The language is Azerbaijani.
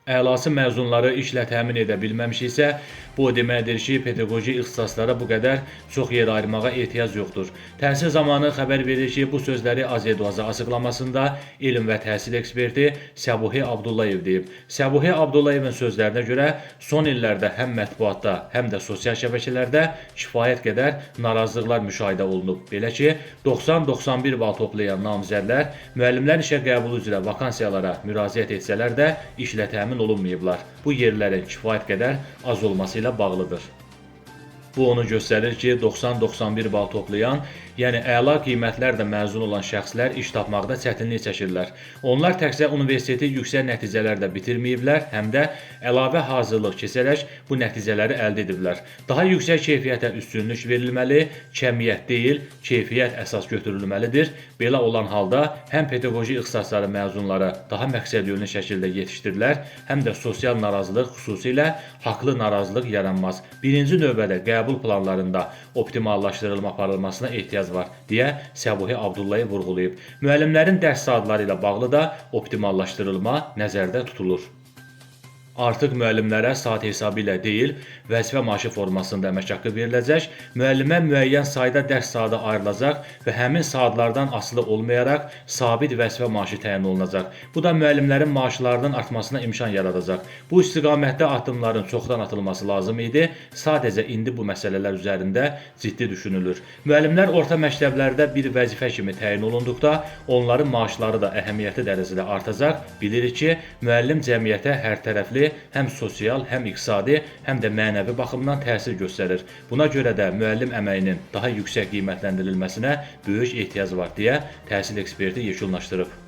Əlası məzunları işlə təmin edə bilməmişiksə, bu o deməkdir ki, pedaqoji ixtisaslara bu qədər çox yer ayırmağa ehtiyac yoxdur. Təhsil zamanı xəbər verir ki, bu sözləri AZEDUAZ-a açıqlamasında elm və təhsil eksperti Səbuhi Abdullayev deyib. Səbuhi Abdullayevin sözlərinə görə son illərdə həm mətbuatda, həm də sosial şəbəkələrdə kifayət qədər narazılıqlar müşahidə olunub. Belə ki, 90-91 bal toplayan namizədlər müəllimlər işə qəbulu üzrə vakansiyalara müraciət etsələr də işlə təmin olunmayıblar. Bu yerlərin kifayət qədər az olması ilə bağlıdır. Bu onu göstərir ki, 90-91 bal toplayan, yəni əla qiymətlərlə məzun olan şəxslər iş tapmaqda çətinlik çəkirlər. Onlar təkcə universiteti yüksək nəticələrlə bitirməyiblər, həm də əlavə hazırlıq keçərək bu nəticələri əldə ediblər. Daha yüksək keyfiyyətə üstünlük verilməli, kəmiyyət deyil, keyfiyyət əsas götürülməlidir. Belə olan halda həm pedaqoji ixtisasları məzunları daha məqsədyönlü şəkildə yetişdirilər, həm də sosial narazılıq, xüsusilə haqlı narazılıq yaranmaz. Birinci növbədə qəbul planlarında optimallaşdırılma aparılmasına ehtiyac var, deyə Səbuhi Abdullayev vurğulayıb. Müəllimlərin dərs saatları ilə bağlı da optimallaşdırılma nəzərdə tutulur. Artıq müəllimlərə saat hesabı ilə deyil, vəzifə maaşı formasında əmək haqqı veriləcək, müəllimə müəyyən sayda dərs saatı ayrılacaq və həmin saatlardan asılı olmayaraq sabit vəzifə maaşı təyin olunacaq. Bu da müəllimlərin maaşlarının artmasına imkan yaradacaq. Bu istiqamətdə addımların çoxdan atılması lazım idi, sadəcə indi bu məsələlər üzərində ciddi düşünülür. Müəllimlər orta məktəblərdə bir vəzifə kimi təyin olunduqda, onların maaşları da əhəmiyyətli dərəcədə artacaq. Bilirik ki, müəllim cəmiyyətə hər tərəfli həm sosial, həm iqtisadi, həm də mənəvi baxımdan təsir göstərir. Buna görə də müəllim əməyinin daha yüksək qiymətləndirilməsinə böyük ehtiyac var, deyə təhsil eksperti yekunlaşdırıb.